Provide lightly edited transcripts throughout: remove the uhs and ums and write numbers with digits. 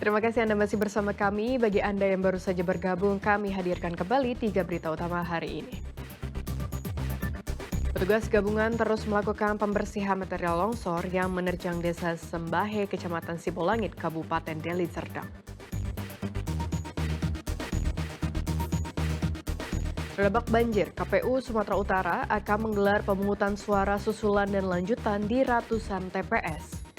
Terima kasih Anda masih bersama kami. Bagi Anda yang baru saja bergabung, kami hadirkan kembali 3 berita utama hari ini. Petugas gabungan terus melakukan pembersihan material longsor yang menerjang desa Sembahe, Kecamatan Sibolangit, Kabupaten Deli Serdang. Terdampak banjir, KPU Sumatera Utara akan menggelar pemungutan suara susulan dan lanjutan di ratusan TPS.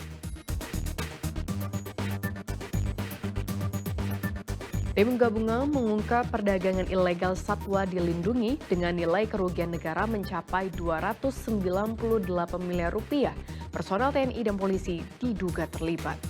Tim gabungan mengungkap perdagangan ilegal satwa dilindungi dengan nilai kerugian negara mencapai 298 miliar rupiah. Personel TNI dan polisi diduga terlibat.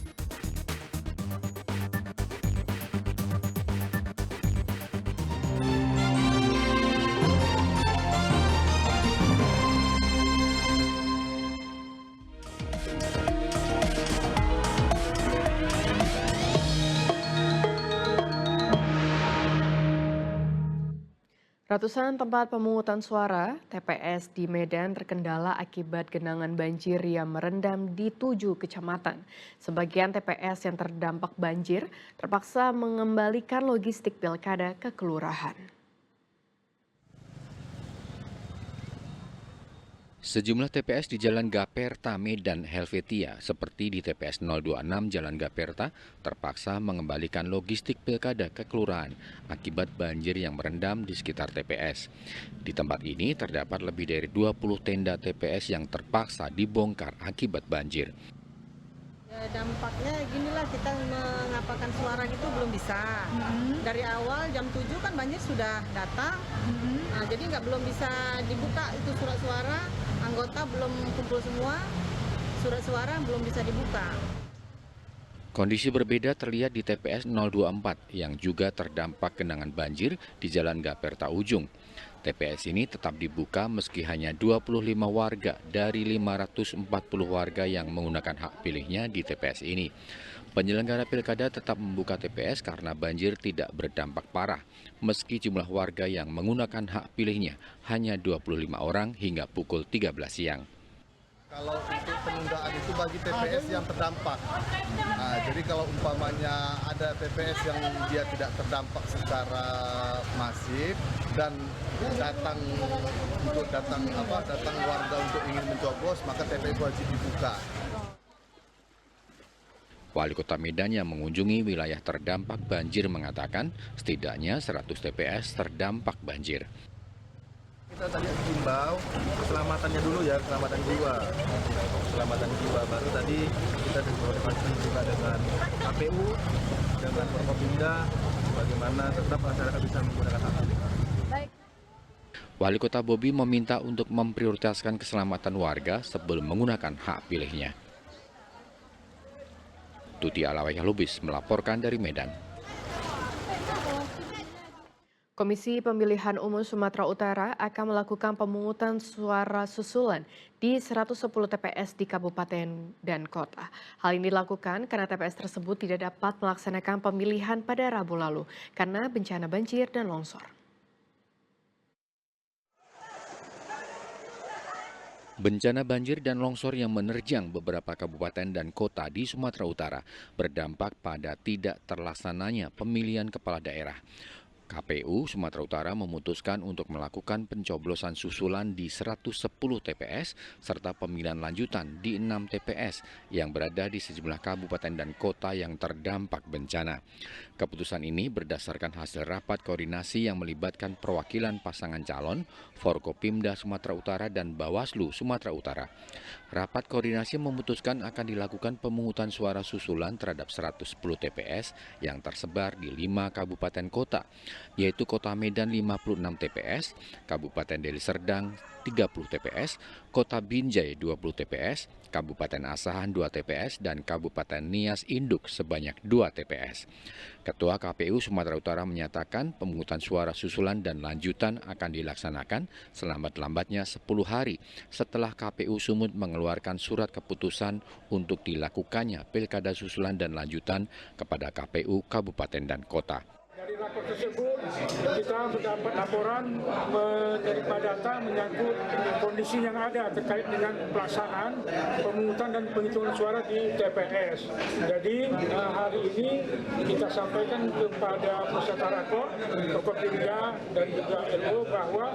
Ratusan tempat pemungutan suara (TPS) di Medan terkendala akibat genangan banjir yang merendam di 7 kecamatan. Sebagian TPS yang terdampak banjir terpaksa mengembalikan logistik pilkada ke kelurahan. Sejumlah TPS di Jalan Gaperta, Medan, Helvetia, seperti di TPS 026 Jalan Gaperta, terpaksa mengembalikan logistik pilkada ke kelurahan akibat banjir yang merendam di sekitar TPS. Di tempat ini terdapat lebih dari 20 tenda TPS yang terpaksa dibongkar akibat banjir. Ya, dampaknya ginilah, kita mengapakan suara gitu belum bisa. Dari awal jam 7 kan banjir sudah datang. Nah, jadi belum bisa dibuka itu surat suara, anggota belum kumpul semua, surat suara belum bisa dibuka. Kondisi berbeda terlihat di TPS 024 yang juga terdampak genangan banjir di Jalan Gaperta Ujung. TPS ini tetap dibuka meski hanya 25 warga dari 540 warga yang menggunakan hak pilihnya di TPS ini. Penyelenggara pilkada tetap membuka TPS karena banjir tidak berdampak parah, meski jumlah warga yang menggunakan hak pilihnya hanya 25 orang hingga pukul 13 siang. Kalau untuk penundaan itu bagi TPS yang terdampak. Nah, jadi kalau umpamanya ada TPS yang dia tidak terdampak secara masif dan datang warga untuk ingin mencoblos, maka TPS wajib dibuka. Wali Kota Medan yang mengunjungi wilayah terdampak banjir mengatakan setidaknya 100 TPS terdampak banjir. Kita tadi himbau keselamatannya dulu ya, keselamatan jiwa. Baru tadi kita berkoordinasi juga dengan KPU, dengan Forkopimda, bagaimana tetap masyarakat bisa menggunakan hak pilih. Wali Kota Bobi meminta untuk memprioritaskan keselamatan warga sebelum menggunakan hak pilihnya. Tuti Alawiyah Lubis melaporkan dari Medan. Komisi Pemilihan Umum Sumatera Utara akan melakukan pemungutan suara susulan di 110 TPS di kabupaten dan kota. Hal ini dilakukan karena TPS tersebut tidak dapat melaksanakan pemilihan pada Rabu lalu karena bencana banjir dan longsor. Bencana banjir dan longsor yang menerjang beberapa kabupaten dan kota di Sumatera Utara berdampak pada tidak terlaksananya pemilihan kepala daerah. KPU Sumatera Utara memutuskan untuk melakukan pencoblosan susulan di 110 TPS serta pemilihan lanjutan di 6 TPS yang berada di sejumlah kabupaten dan kota yang terdampak bencana. Keputusan ini berdasarkan hasil rapat koordinasi yang melibatkan perwakilan pasangan calon, Forkopimda Sumatera Utara dan Bawaslu Sumatera Utara. Rapat koordinasi memutuskan akan dilakukan pemungutan suara susulan terhadap 110 TPS yang tersebar di 5 kabupaten kota, yaitu Kota Medan 56 TPS, Kabupaten Deli Serdang 30 TPS, Kota Binjai 20 TPS, Kabupaten Asahan 2 TPS, dan Kabupaten Nias Induk sebanyak 2 TPS. Ketua KPU Sumatera Utara menyatakan pemungutan suara susulan dan lanjutan akan dilaksanakan selambat-lambatnya 10 hari setelah KPU Sumut mengeluarkan surat keputusan untuk dilakukannya pilkada susulan dan lanjutan kepada KPU Kabupaten dan Kota. Dari rapat tersebut kita mendapat laporan, menerima data menyangkut kondisi yang ada terkait dengan pelaksanaan pemungutan dan penghitungan suara di TPS. Jadi hari ini kita sampaikan kepada peserta rakor, Forkopimda dan juga LO bahwa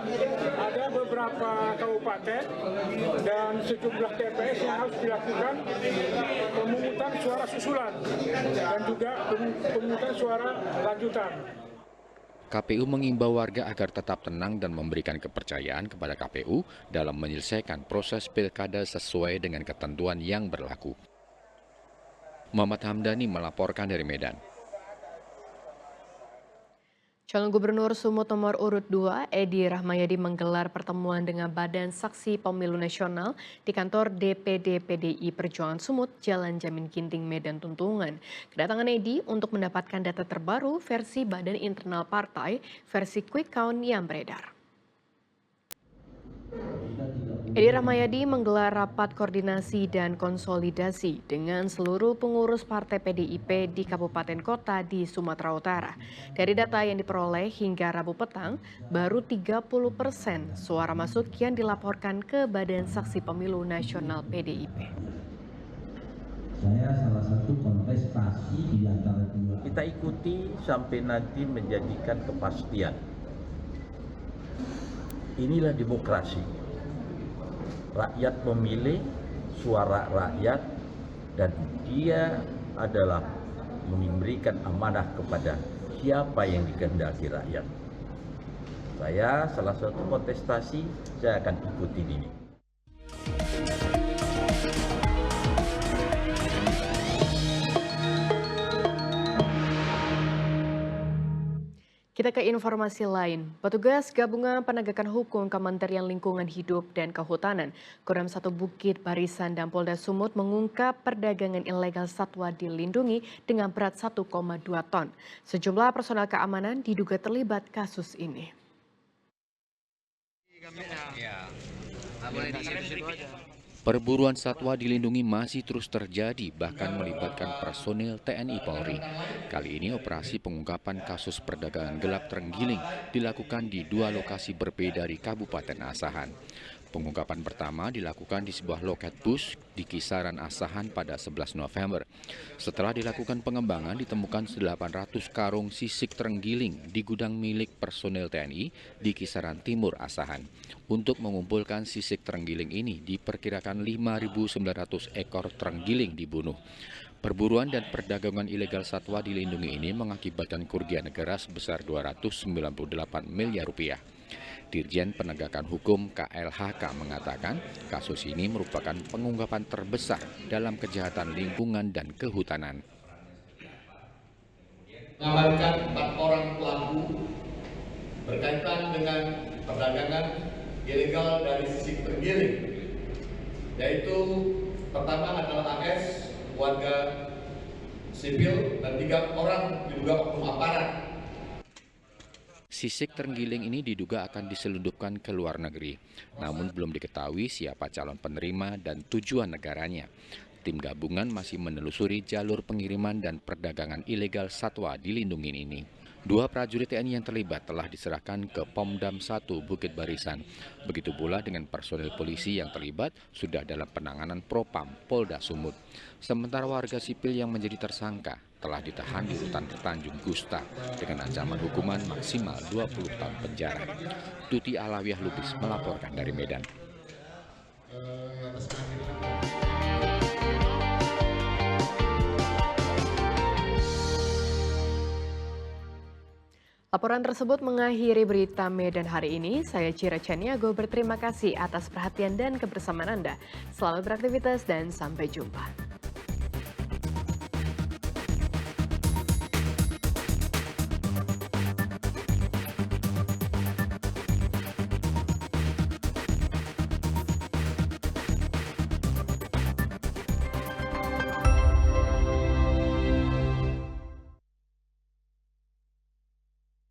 ada beberapa kabupaten dan sejumlah TPS yang harus dilakukan pemungutan suara susulan dan juga pemungutan suara lanjutan. KPU mengimbau warga agar tetap tenang dan memberikan kepercayaan kepada KPU dalam menyelesaikan proses pilkada sesuai dengan ketentuan yang berlaku. Muhammad Hamdani melaporkan dari Medan. Calon Gubernur Sumut nomor urut 2, Edi Rahmayadi menggelar pertemuan dengan Badan Saksi Pemilu Nasional di kantor DPD PDI Perjuangan Sumut, Jalan Jamin Ginting, Medan Tuntungan. Kedatangan Edi untuk mendapatkan data terbaru versi Badan Internal Partai, versi Quick Count yang beredar. Edi Rahmayadi menggelar rapat koordinasi dan konsolidasi dengan seluruh pengurus partai PDIP di kabupaten kota di Sumatera Utara. Dari data yang diperoleh hingga Rabu petang, baru 30% suara masuk yang dilaporkan ke Badan Saksi Pemilu Nasional PDIP. Saya salah satu kontestasi di antara dua. Kita ikuti sampai nanti menjadikan kepastian. Inilah demokrasi. Rakyat memilih suara rakyat dan dia adalah memberikan amanah kepada siapa yang dikehendaki rakyat. Saya salah satu kontestasi, saya akan ikuti ini. Kita ke informasi lain. Petugas Gabungan Penegakan Hukum Kementerian Lingkungan Hidup dan Kehutanan, Kodam 1 Bukit Barisan dan Polda Sumut mengungkap perdagangan ilegal satwa dilindungi dengan berat 1,2 ton. Sejumlah personel keamanan diduga terlibat kasus ini. Perburuan satwa dilindungi masih terus terjadi, bahkan melibatkan personil TNI Polri. Kali ini operasi pengungkapan kasus perdagangan gelap terenggiling dilakukan di 2 lokasi berbeda di Kabupaten Asahan. Pengungkapan pertama dilakukan di sebuah loket bus di kisaran Asahan pada 11 November. Setelah dilakukan pengembangan, ditemukan 800 karung sisik terenggiling di gudang milik personel TNI di kisaran timur Asahan. Untuk mengumpulkan sisik terenggiling ini, diperkirakan 5.900 ekor terenggiling dibunuh. Perburuan dan perdagangan ilegal satwa dilindungi ini mengakibatkan kerugian negara sebesar 298 miliar rupiah. Dirjen Penegakan Hukum KLHK mengatakan kasus ini merupakan pengungkapan terbesar dalam kejahatan lingkungan dan kehutanan. Mengamankan 4 orang pelaku berkaitan dengan perdagangan ilegal dari sisik terenggiling, yaitu pertama adalah AS, warga sipil, dan 3 orang diduga oknum aparat. Sisik terenggiling ini diduga akan diselundupkan ke luar negeri, namun belum diketahui siapa calon penerima dan tujuan negaranya. Tim gabungan masih menelusuri jalur pengiriman dan perdagangan ilegal satwa dilindungi ini. 2 prajurit TNI yang terlibat telah diserahkan ke Pomdam 1 Bukit Barisan. Begitu pula dengan personel polisi yang terlibat sudah dalam penanganan Propam Polda Sumut. Sementara warga sipil yang menjadi tersangka telah ditahan di rutan Tanjung Gusta dengan ancaman hukuman maksimal 20 tahun penjara. Tuti Alawiyah Lubis melaporkan dari Medan. Laporan tersebut mengakhiri berita Medan hari ini. Saya Cira Caniago berterima kasih atas perhatian dan kebersamaan Anda. Selamat beraktivitas dan sampai jumpa.